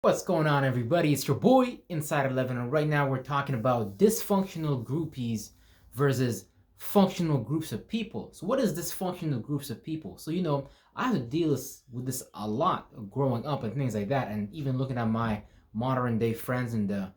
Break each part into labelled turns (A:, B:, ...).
A: What's going on, everybody? It's your boy Inside 11, and right now we're talking about dysfunctional groupies versus functional groups of people. So, what is dysfunctional groups of people? So, I have to deal with this a lot growing up and things like that, and even looking at my modern day friends and the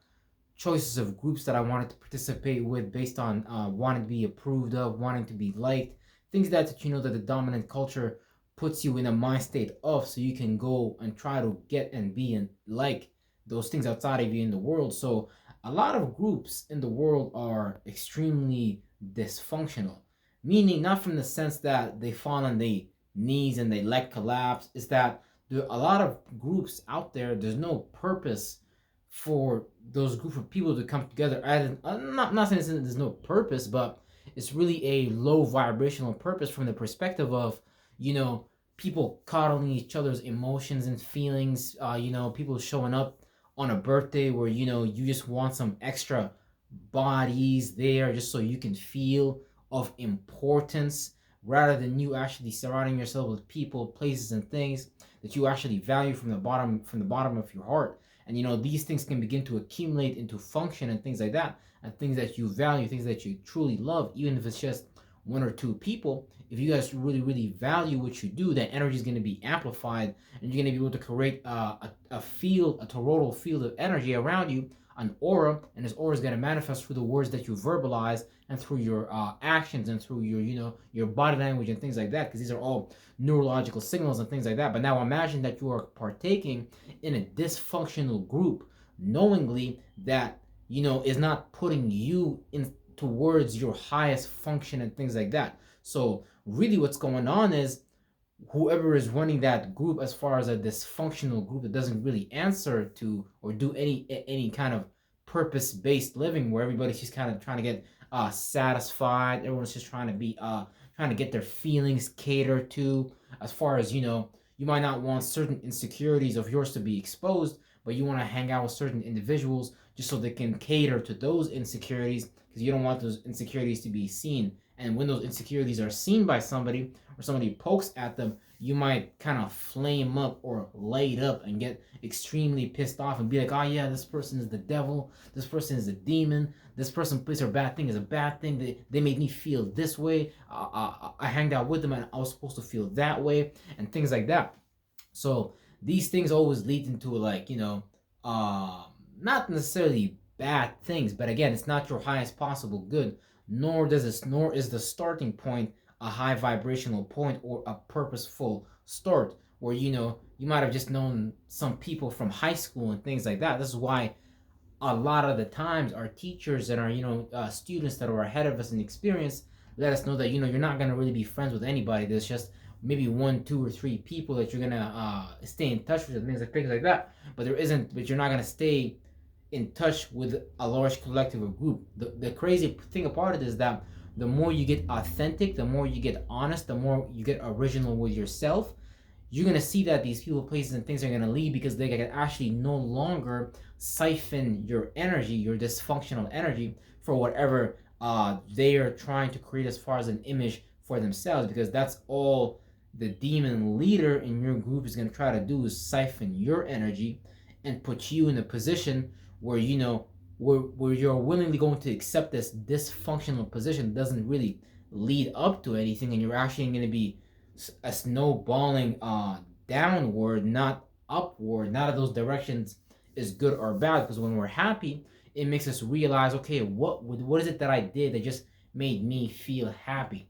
A: choices of groups that I wanted to participate with based on wanting to be approved of, wanting to be liked, things that that the dominant culture puts you in a mind state of, so you can go and try to get and be and like those things outside of you in the world. So a lot of groups in the world are extremely dysfunctional, meaning not from the sense that they fall on their knees and they leg collapse. Is that there are a lot of groups out there, there's no purpose for those group of people to come together. I'm not saying there's no purpose, but it's really a low vibrational purpose from the perspective of, you know, people coddling each other's emotions and feelings. People showing up on a birthday where, you just want some extra bodies there just so you can feel of importance, rather than you actually surrounding yourself with people, places, and things that you actually value from the bottom of your heart. And these things can begin to accumulate into function and things like that, and things that you value, things that you truly love, even if it's just one or two people. If you guys really really value what you do, that energy is going to be amplified, and you're going to be able to create a field, a toroidal field of energy around you, an aura. And this aura is going to manifest through the words that you verbalize, and through your actions, and through your your body language and things like that, because these are all neurological signals and things like that. But now imagine that you are partaking in a dysfunctional group, knowingly, that is not putting you in towards your highest function and things like that. So really what's going on is, whoever is running that group, as far as a dysfunctional group that doesn't really answer to or do any kind of purpose-based living, where everybody's just kind of trying to get satisfied, everyone's just trying to be trying to get their feelings catered to. As far as you might not want certain insecurities of yours to be exposed, but you want to hang out with certain individuals just so they can cater to those insecurities, because you don't want those insecurities to be seen. And when those insecurities are seen by somebody, or somebody pokes at them, you might kind of flame up or light up and get extremely pissed off and be like, oh yeah, this person is the devil, this person is a demon, this person plays a bad thing is a bad thing, they made me feel this way, I hanged out with them and I was supposed to feel that way, and things like that. So these things always lead into, like, not necessarily bad things, but again, it's not your highest possible good, nor is the starting point a high vibrational point or a purposeful start, where you might have just known some people from high school and things like that. This is why a lot of the times our teachers and our students that are ahead of us in experience let us know that you're not going to really be friends with anybody. There's just maybe one, two, or three people that you're gonna stay in touch with, and things like that. But you're not gonna stay in touch with a large collective or group. The crazy thing about it is that the more you get authentic, the more you get honest, the more you get original with yourself, you're gonna see that these people, places, and things are gonna leave, because they can actually no longer siphon your energy, your dysfunctional energy, for whatever they are trying to create as far as an image for themselves. Because that's all the demon leader in your group is gonna try to do, is siphon your energy and put you in a position where where you're willingly going to accept this dysfunctional position that doesn't really lead up to anything, and you're actually going to be a snowballing downward, not upward. None of those directions is good or bad, because when we're happy, it makes us realize, okay, what is it that I did that just made me feel happy?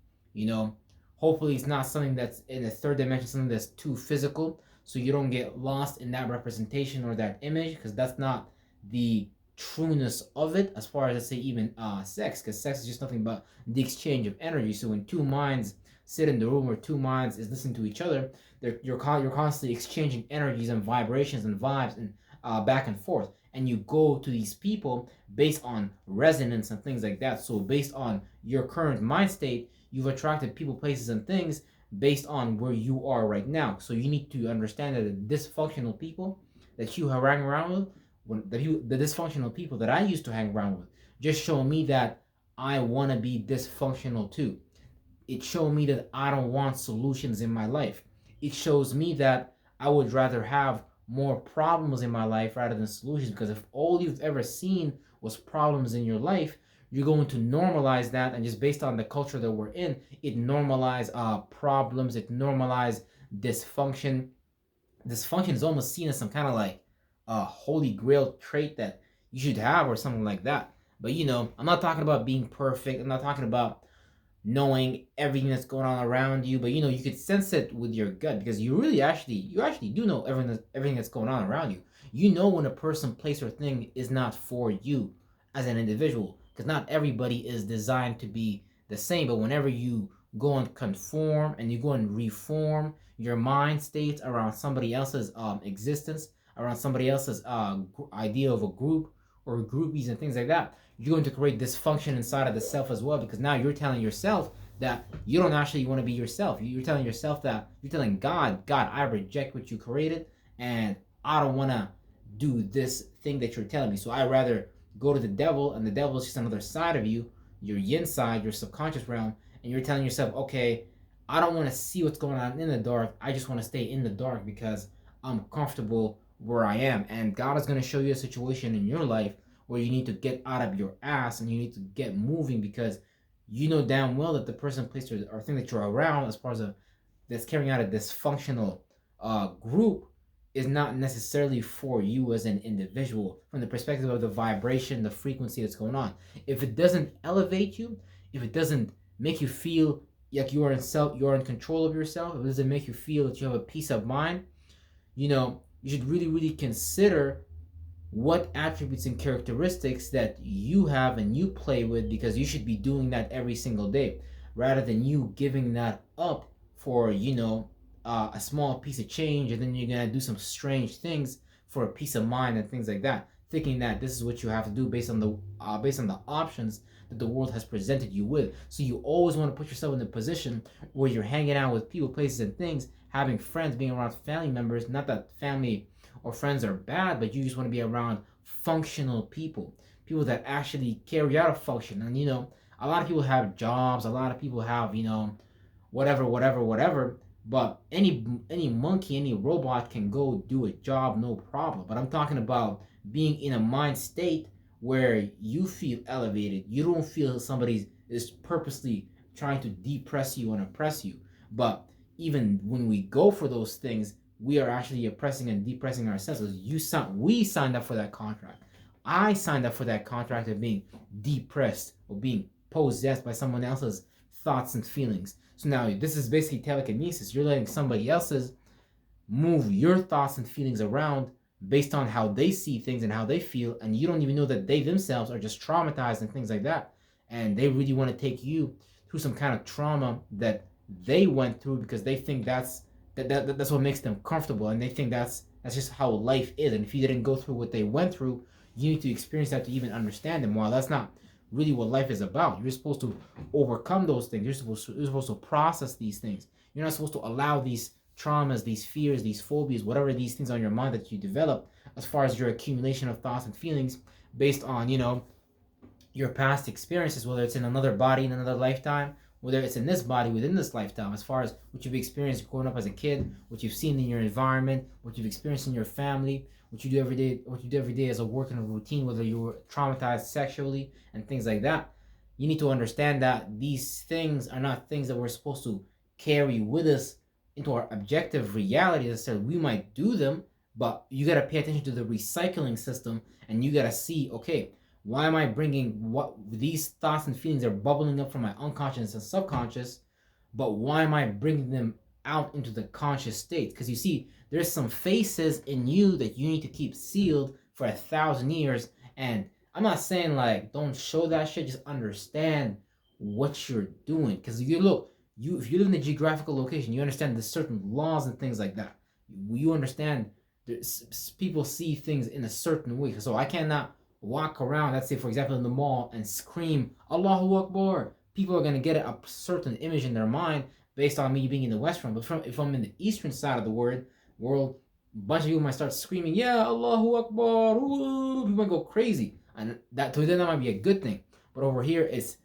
A: Hopefully it's not something that's in the third dimension, something that's too physical, so you don't get lost in that representation or that image, because that's not the trueness of it. As far as, let's say, even sex, because sex is just nothing but the exchange of energy. So when two minds sit in the room, or two minds is listening to each other, you're constantly exchanging energies and vibrations and vibes, and back and forth. And you go to these people based on resonance and things like that. So based on your current mind state, you've attracted people, places, and things based on where you are right now. So you need to understand that the dysfunctional people that you hang around with, the dysfunctional people that I used to hang around with, just show me that I want to be dysfunctional too. It showed me that I don't want solutions in my life. It shows me that I would rather have more problems in my life rather than solutions. Because if all you've ever seen was problems in your life, you're going to normalize that, and just based on the culture that we're in, it normalize problems, it normalize dysfunction. Dysfunction is almost seen as some kind of like holy grail trait that you should have or something like that. But I'm not talking about being perfect. I'm not talking about knowing everything that's going on around you, but you could sense it with your gut, because you actually do know everything that's going on around you. You know when a person, place, or thing is not for you as an individual, because not everybody is designed to be the same. But whenever you go and conform and you go and reform your mind states around somebody else's existence, around somebody else's idea of a group or groupies and things like that, you're going to create dysfunction inside of the self as well, because now you're telling yourself that you don't actually want to be yourself. You're telling yourself that you're telling God, I reject what you created, and I don't want to do this thing that you're telling me. So I rather go to the devil, and the devil is just another side of you, your yin side, your subconscious realm, and you're telling yourself, okay, I don't want to see what's going on in the dark. I just want to stay in the dark because I'm comfortable where I am. And God is going to show you a situation in your life where you need to get out of your ass and you need to get moving, because you know damn well that the person, place, or thing that you're around, as far as that's carrying out a dysfunctional group, is not necessarily for you as an individual, from the perspective of the vibration, the frequency that's going on. If it doesn't elevate you, if it doesn't make you feel like you are in control of yourself, if it doesn't make you feel that you have a peace of mind, you should really, really consider what attributes and characteristics that you have and you play with, because you should be doing that every single day, rather than you giving that up for a small piece of change, and then you're gonna do some strange things for a peace of mind and things like that, thinking that this is what you have to do based on the options that the world has presented you with. So you always want to put yourself in the position where you're hanging out with people, places, and things, having friends, being around family members. Not that family or friends are bad, but you just want to be around functional people that actually carry out a function. And a lot of people have jobs, a lot of people have whatever, but any monkey, any robot can go do a job, no problem. But I'm talking about being in a mind state where you feel elevated. You don't feel somebody is purposely trying to depress you and oppress you. But even when we go for those things, we are actually oppressing and depressing ourselves. We signed up for that contract. I signed up for that contract of being depressed or being possessed by someone else's thoughts and feelings. So now this is basically telekinesis. You're letting somebody else's move your thoughts and feelings around based on how they see things and how they feel, and you don't even know that they themselves are just traumatized and things like that, and they really want to take you through some kind of trauma that they went through, because they think that's what makes them comfortable, and they think that's just how life is. And if you didn't go through what they went through, you need to experience that to even understand them. While that's not really what life is about. You're supposed to overcome those things. You're supposed to process these things. You're not supposed to allow these traumas, these fears, these phobias, whatever these things on your mind that you develop, as far as your accumulation of thoughts and feelings based on your past experiences, whether it's in another body in another lifetime, whether it's in this body within this lifetime, as far as what you've experienced growing up as a kid, what you've seen in your environment, what you've experienced in your family, what you do every day as a work and a routine, whether you were traumatized sexually and things like that. You need to understand that these things are not things that we're supposed to carry with us into our objective reality necessarily. We might do them, but you got to pay attention to the recycling system, and you got to see, okay, why am I bringing what these thoughts and feelings are bubbling up from my unconscious and subconscious, but why am I bringing them out into the conscious state? Because you see, there's some faces in you that you need to keep sealed for 1,000 years. And I'm not saying like don't show that shit, just understand what you're doing. Because if you live in a geographical location, you understand there's certain laws and things like that. You understand people see things in a certain way. So I cannot walk around, let's say for example in the mall, and scream Allahu Akbar. People are gonna get a certain image in their mind based on me being in the West front. But if I'm in the eastern side of the world, a bunch of people might start screaming, yeah, Allahu Akbar, ooh, people might go crazy. And that to them that might be a good thing. But over here it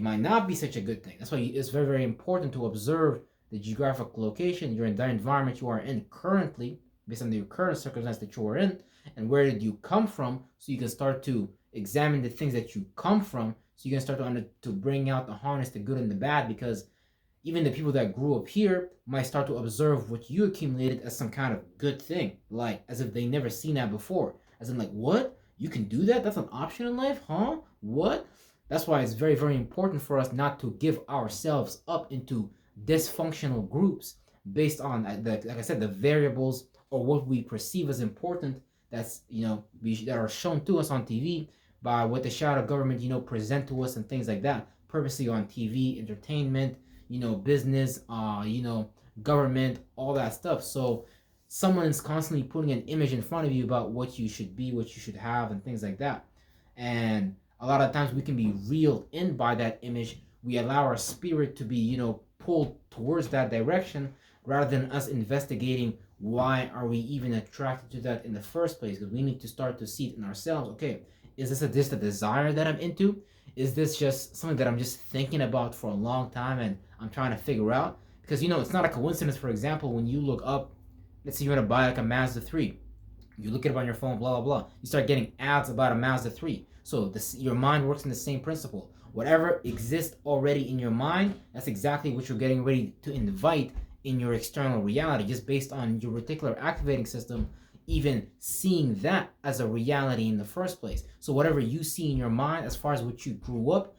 A: might not be such a good thing. That's why it's very, very important to observe the geographic location, your entire environment you are in currently, based on your current circumstance that you are in, and where did you come from, so you can start to examine the things that you come from, so you can start to bring out the harness, the good and the bad, because even the people that grew up here might start to observe what you accumulated as some kind of good thing, like as if they never seen that before. As in, like, what? You can do that? That's an option in life? Huh? What? That's why it's very, very important for us not to give ourselves up into dysfunctional groups based on, like I said, the variables or what we perceive as important. That's, that are shown to us on TV by what the shadow government, present to us and things like that, purposely on TV, entertainment, business, government, all that stuff. So someone is constantly putting an image in front of you about what you should be, what you should have, and things like that. And a lot of times we can be reeled in by that image. We allow our spirit to be, pulled towards that direction, rather than us investigating why are we even attracted to that in the first place. Because we need to start to see it in ourselves. Okay, is this just a desire that I'm into? Is this just something that I'm just thinking about for a long time and I'm trying to figure out? Because, it's not a coincidence, for example, when you look up, let's say you want to buy like a Mazda 3. You look it up on your phone, blah, blah, blah. You start getting ads about a Mazda 3. So your mind works in the same principle. Whatever exists already in your mind, that's exactly what you're getting ready to invite in your external reality, just based on your reticular activating system even seeing that as a reality in the first place. So whatever you see in your mind as far as what you grew up,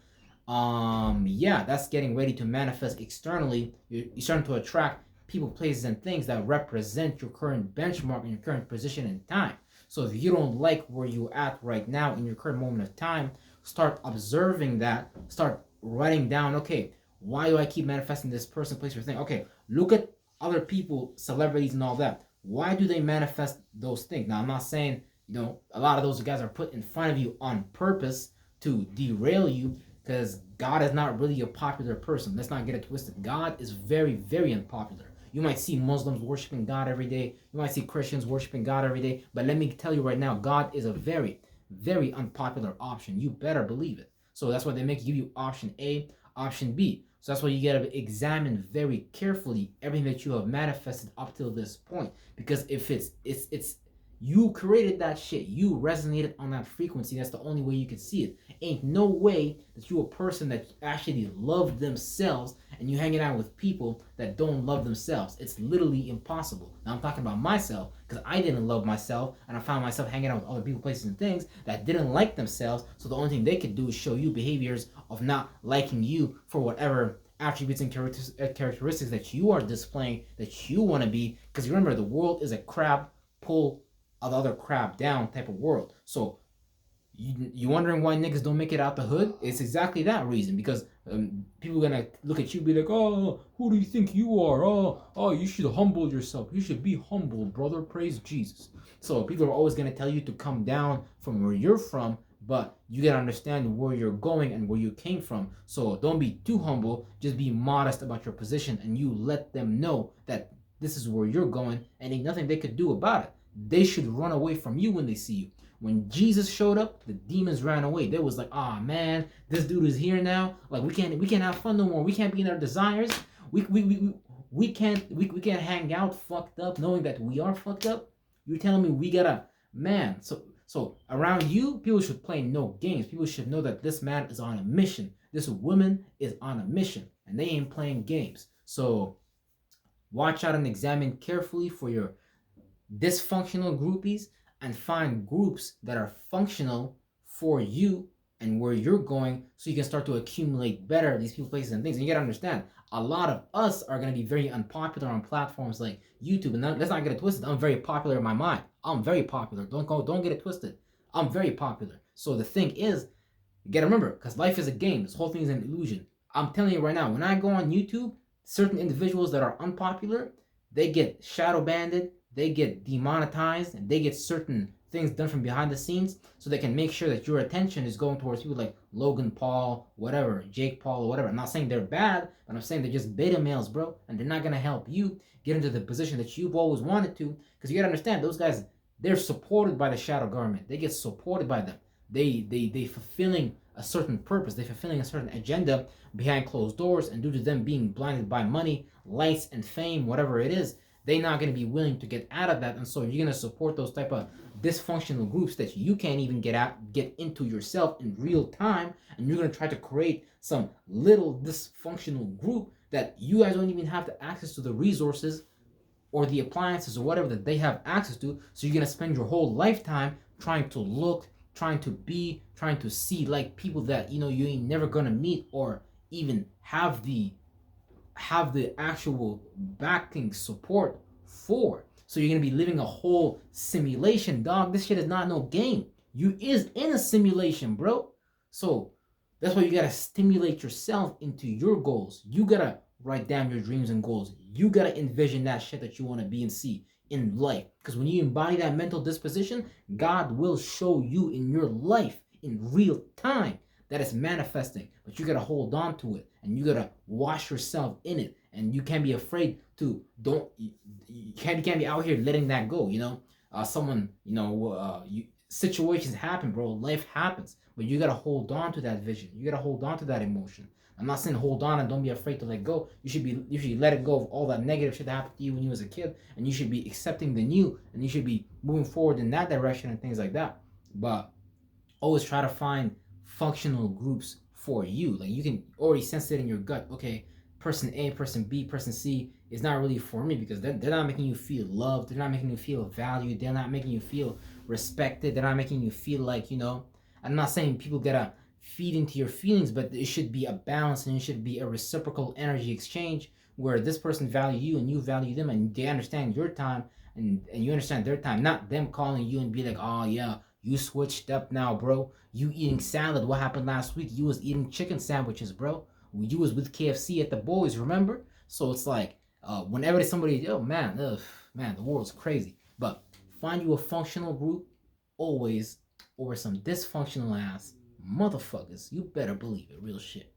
A: that's getting ready to manifest externally. You're starting to attract people, places, and things that represent your current benchmark and your current position in time. So if you don't like where you're at right now in your current moment of time, start observing that. Start writing down, okay, why do I keep manifesting this person, place, or thing? Okay, look at other people, celebrities, and all that. Why do they manifest those things? Now, I'm not saying, a lot of those guys are put in front of you on purpose to derail you, because God is not really a popular person. Let's not get it twisted. God is very, very unpopular. You might see Muslims worshiping God every day. You might see Christians worshiping God every day. But let me tell you right now, God is a very, very unpopular option. You better believe it. So that's why they give you option A, option B. So that's why you got to examine very carefully everything that you have manifested up till this point. Because if it's you created that shit, you resonated on that frequency, that's the only way you can see it. Ain't no way that you a person that actually loved themselves and you hanging out with people that don't love themselves. It's literally impossible. Now I'm talking about myself, because I didn't love myself and I found myself hanging out with other people, places, and things that didn't like themselves. So the only thing they could do is show you behaviors of not liking you for whatever attributes and characteristics that you are displaying, that you want to be. Because remember, the world is a crab pull of the other crab down type of world. So you wondering why niggas don't make it out the hood? It's exactly that reason. Because people gonna look at you and be like, oh, who do you think you are? Oh, you should humble yourself. You should be humble, brother. Praise Jesus. So people are always gonna tell you to come down from where you're from, but you gotta understand where you're going and where you came from. So don't be too humble. Just be modest about your position, and you let them know that this is where you're going, and ain't nothing they could do about it. They should run away from you when they see you. When Jesus showed up, the demons ran away. They was like, ah, man, this dude is here now. Like, we can't have fun no more. We can't be in our desires. We can't hang out fucked up knowing that we are fucked up. You're telling me we gotta, man. So around you, people should play no games. People should know that this man is on a mission. This woman is on a mission, and they ain't playing games. So watch out and examine carefully for your dysfunctional groupies, and find groups that are functional for you and where you're going, so you can start to accumulate better these people, places, and things. And you gotta understand, a lot of us are gonna be very unpopular on platforms like YouTube. And let's not get it twisted. I'm very popular in my mind. I'm very popular. Don't get it twisted. I'm very popular. So the thing is, you gotta remember, because life is a game. This whole thing is an illusion. I'm telling you right now, when I go on YouTube, certain individuals that are unpopular, they get shadow banned, they get demonetized, and they get certain things done from behind the scenes, so they can make sure that your attention is going towards people like Logan Paul, whatever, Jake Paul, or whatever. I'm not saying they're bad, but I'm saying they're just beta males, bro, and they're not gonna help you get into the position that you've always wanted to. Because you gotta understand, those guys, they're supported by the shadow government. They get supported by them. They fulfilling a certain purpose. They're fulfilling a certain agenda behind closed doors, and due to them being blinded by money, lights, and fame, whatever it is, they're not going to be willing to get out of that, and so you're going to support those type of dysfunctional groups that you can't even get into yourself in real time, and you're going to try to create some little dysfunctional group that you guys don't even have the access to the resources or the appliances or whatever that they have access to. So you're going to spend your whole lifetime trying to look, trying to be, trying to see like people that you ain't never going to meet or even have the actual backing support for. So you're gonna be living a whole simulation, dog. This shit is not no game. You is in a simulation, bro. So that's why you gotta stimulate yourself into your goals. You gotta write down your dreams and goals. You gotta envision that shit that you wanna be and see in life. Because when you embody that mental disposition, God will show you in your life in real time that it's manifesting. But you gotta hold on to it, and you gotta wash yourself in it, and you can't be afraid to you can't be out here letting that go. Situations happen, bro. Life happens, but you gotta hold on to that vision. You gotta hold on to that emotion. I'm not saying hold on and don't be afraid to let go. You should let it go of all that negative shit that happened to you when you was a kid, and you should be accepting the new, and you should be moving forward in that direction and things like that. But always try to find functional groups for you. Like you can already sense it in your gut. Okay, person A, person B, person C is not really for me because they're not making you feel loved. They're not making you feel valued. They're not making you feel respected. They're not making you feel like, I'm not saying people gotta feed into your feelings, but it should be a balance and it should be a reciprocal energy exchange where this person value you and you value them, and they understand your time and you understand their time, not them calling you and be like, oh yeah, you switched up now, bro. You eating salad. What happened last week? You was eating chicken sandwiches, bro. You was with KFC at the boys, remember? So it's like, whenever somebody, man, the world's crazy. But find you a functional group always over some dysfunctional ass motherfuckers. You better believe it. Real shit.